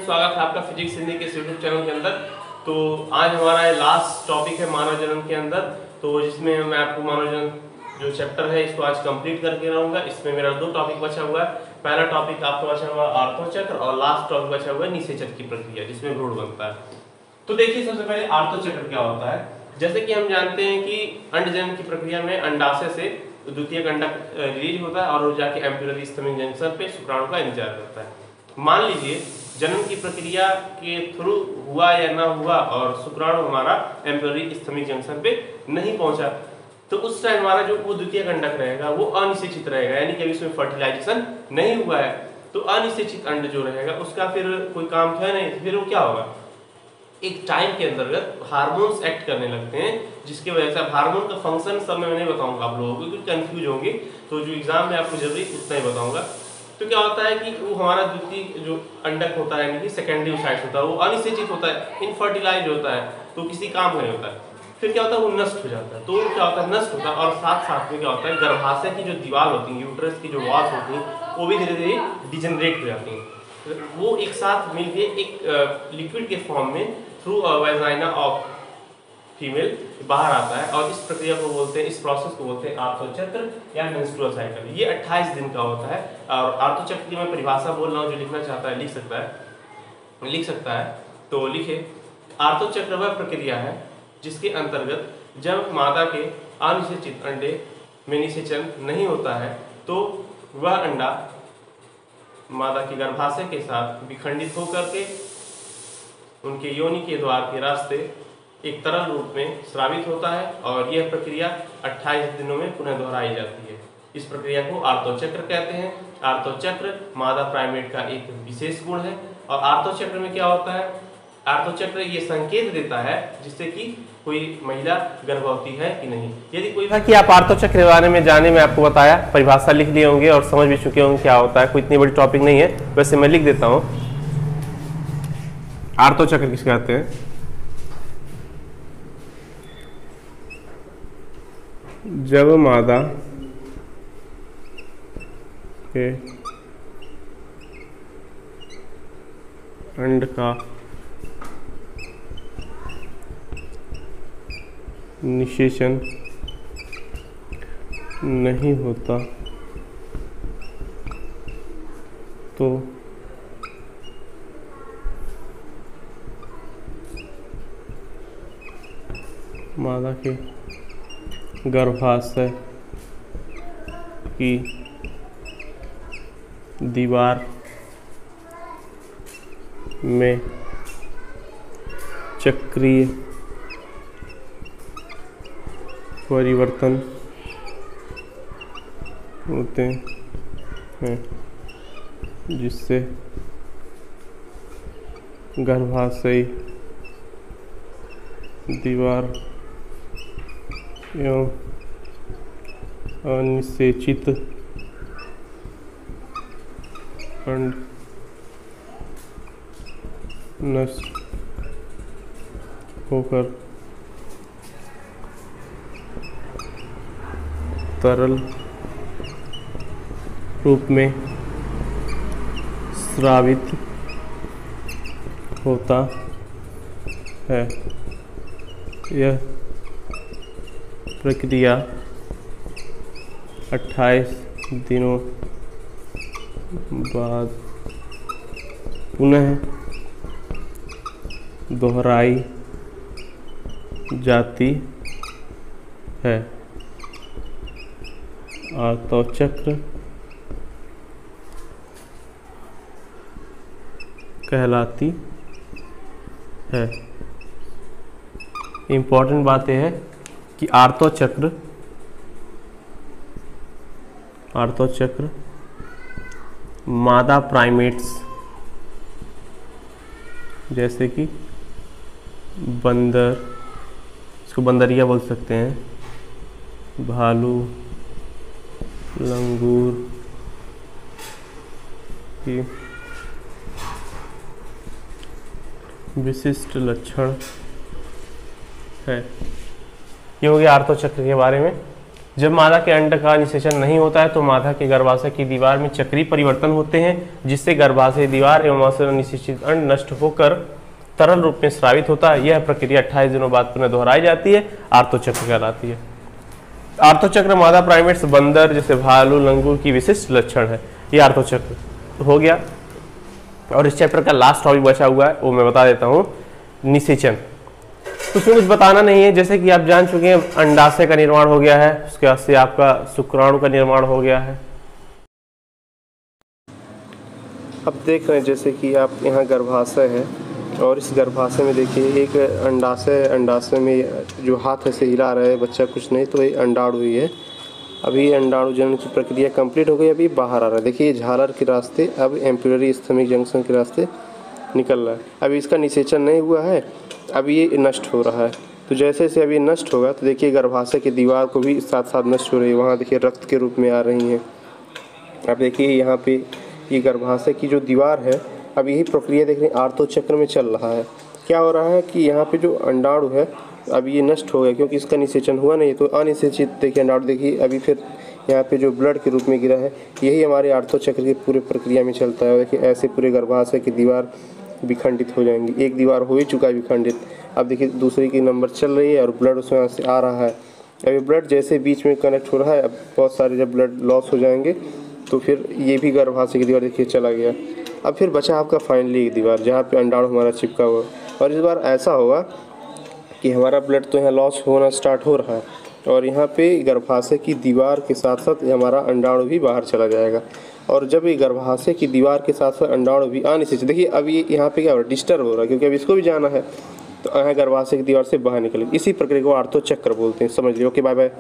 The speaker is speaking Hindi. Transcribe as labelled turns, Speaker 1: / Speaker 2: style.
Speaker 1: स्वागत है आपका फिजिक्स हिंदी के यूट्यूब चैनल के अंदर। तो आज हमारा लास्ट टॉपिक है मानव जन्म के अंदर, तो जिसमें मैं आपको मानव जन्म जो चैप्टर है इसको आज कंप्लीट करके रहूँगा। इसमें मेरा दो टॉपिक बचा हुआ है। पहला टॉपिक आपका बचा हुआ है आर्थोचक्र और लास्ट टॉपिक बचा हुआ है निषेचन की प्रक्रिया जिसमें भ्रूण बनता है। तो देखिए सबसे पहले आर्थोचक्र क्या होता है। जैसे कि हम जानते हैं कि अंडजन्म की प्रक्रिया में अंडाशय से द्वितीयक अंडक रिलीज होता है और वो जाके एम्ब्रियोलरी स्तनिक जंक्शन पे शुक्राणु का इंतजार करता है। मान लीजिए जन्म की प्रक्रिया के थ्रू हुआ या ना हुआ और शुक्राणु हमारा एम्ब्रियोलरी स्तनिक जंक्शन पे नहीं पहुंचा, तो उस टाइम हमारा जो वो द्वितीयक अंडक रहेगा वो अनिषेचित रहेगा, यानी कि अभी उसमें फर्टिलाइजेशन नहीं हुआ है। तो अनिषेचित अंड जो रहेगा उसका फिर कोई काम तो है नहीं, फिर वो क्या होगा, एक टाइम के अंतर्गत हार्मोन्स एक्ट करने लगते हैं, जिसकी वजह से हार्मोन का फंक्शन सब मैं नहीं बताऊंगा आप लोगों को क्योंकि कंफ्यूज होंगे, तो जो एग्जाम में आपको जरूरी उतना ही बताऊंगा। तो क्या होता है कि वो हमारा द्वितीय जो अंडक होता है यानी कि सेकेंडरी साइट होता है वो अनिषेचित होता है, इनफर्टिलाइज होता है, तो किसी काम का नहीं होता है। फिर क्या होता है वो नष्ट हो जाता है। तो क्या होता है नष्ट होता है और साथ साथ में क्या होता है गर्भाशय की जो दीवार होती है, यूट्रस की जो वॉल्स होती हैं वो भी धीरे धीरे डिजेनरेट हो जाती हैं। वो एक साथ मिलकर एक लिक्विड के फॉर्म में थ्रू वेजाइना ऑफ फीमेल बाहर आता है और इस प्रक्रिया को बोलते हैं, इस प्रोसेस को बोलते हैं आर्थोचक्र या मेंस्ट्रुअल साइकिल। ये 28 दिन का होता है। और आर्थोचक्र की मैं परिभाषा बोल रहा हूँ, जो लिखना चाहता है लिख सकता है। तो लिखे, आर्थोचक्र वह प्रक्रिया है जिसके अंतर्गत जब मादा के अनिषेचित अंडे में निषेचन नहीं होता है तो वह अंडा मादा के गर्भाशय के साथ विखंडित होकर के उनके योनि के द्वार के रास्ते एक तरल रूप में स्रावित होता है और यह प्रक्रिया 28 दिनों में पुनः दोहराई जाती है। इस प्रक्रिया को आर्थोचक्र कहते हैं। आर्थोचक्र मादा प्राइमेट का एक विशेष गुण है। और आर्थोचक्र में क्या होता है, आर्थोचक्र ये संकेत देता है जिससे कि कोई महिला गर्भवती है कि नहीं। यदि कोई कि आप आर्थोचक्र के बारे में जाने में आपको बताया, परिभाषा लिख लिए होंगे और समझ भी चुके होंगे क्या होता है, कोई इतनी बड़ी टॉपिक नहीं है, वैसे मैं लिख देता हूँ। आर्थोचक्र किसे कहते हैं, जब मादा के अंड का निषेचन नहीं होता तो मादा के गर्भाशय की दीवार में चक्रीय परिवर्तन होते हैं जिससे गर्भाशयी दीवार एवं अनिषेचित अंड नष्ट होकर तरल रूप में स्रावित होता है। यह प्रक्रिया 28 दिनों बाद पुनः दोहराई जाती है। आर्थोचक्र कहलाती है। इम्पॉर्टेंट बात यह है कि आर्थोचक्र मादा प्राइमेट्स जैसे कि बंदर, इसको बंदरिया बोल सकते हैं, भालू, लंगूर की विशिष्ट लक्षण है। ये हो गया आर्थोचक्र के बारे में। जब मादा के अंड का निषेचन नहीं होता है तो मादा के गर्भाशय की दीवार में चक्रीय परिवर्तन होते हैं, जिससे गर्भाशय दीवार एवं अवसर निषेचित अंड नष्ट होकर तरल रूप में स्रावित होता है। यह प्रक्रिया 28 दिनों बाद पुनः दोहराई जाती है, आर्तोचक्र कहलाती है। आर्तोचक्र मादा प्राइमेट्स, बंदर जैसे भालू, लंगूर की विशिष्ट लक्षण है। ये आर्तोचक्र हो गया। और इस चैप्टर का लास्ट टॉपिक बचा हुआ है, वो मैं बता देता हूँ, निषेचन। तो उसमें कुछ बताना नहीं है, जैसे कि आप जान चुके हैं अंडाशय का निर्माण हो गया है, उसके बाद से आपका शुक्राणु का निर्माण हो गया है। अब देख रहे हैं जैसे कि आप यहाँ गर्भाशय है और इस गर्भाशय में देखिए एक अंडाशय में जो हाथ ऐसे हिला रहा है बच्चा, कुछ नहीं तो ये अंडाणु ही है। अभी अंडाणु जन्म की प्रक्रिया कंप्लीट हो गई, अभी बाहर आ रहा है। देखिए झालर के रास्ते अब एम्पुलरी स्थमिक जंक्शन के रास्ते निकल रहा है। अभी इसका निषेचन नहीं हुआ है, अभी ये नष्ट हो रहा है। तो जैसे जैसे अभी नष्ट होगा तो देखिए गर्भाशय की दीवार को भी साथ साथ नष्ट हो रही है। वहाँ देखिए रक्त के रूप में आ रही हैं। अब देखिए यहाँ पे ये गर्भाशय की जो दीवार है, अब यही प्रक्रिया देख रहे हैं आर्तोचक्र में चल रहा है। क्या हो रहा है कि यहाँ पे जो अंडाणु है अब ये नष्ट हो गया, क्योंकि इसका निषेचन हुआ नहीं। तो अनिषेचित देखिए अंडाणु देखिए अभी फिर यहाँ पे जो ब्लड के रूप में गिरा है, यही हमारे आर्तोचक्र की पूरे प्रक्रिया में चलता है। देखिए ऐसे पूरे गर्भाशय की दीवार विखंडित हो जाएंगी। एक दीवार हो ही चुका है विखंडित, अब देखिए दूसरी की नंबर चल रही है और ब्लड उसमें से आ रहा है। अभी ब्लड जैसे बीच में कनेक्ट हो रहा है, अब बहुत सारे जब ब्लड लॉस हो जाएंगे तो फिर ये भी गर्भाशय की दीवार देखिए चला गया। अब फिर बचा आपका फाइनली एक दीवार जहाँ पे अंडाणु हमारा चिपका हुआ। और इस बार ऐसा होगा कि हमारा ब्लड तो यहाँ लॉस होना स्टार्ट हो रहा है और यहाँ पे गर्भाशय की दीवार के साथ साथ हमारा अंडाणु भी बाहर चला जाएगा। और जब ये गर्भाशय की दीवार के साथ साथ अंडाणु भी आने से देखिए अब ये यहाँ पे क्या हो रहा है, डिस्टर्ब हो रहा है, क्योंकि अब इसको भी जाना है। तो यहाँ गर्भाशय की दीवार से बाहर निकलेगी। इसी प्रक्रिया को आर्तोचक्र बोलते हैं। समझ लियो। Okay, bye bye.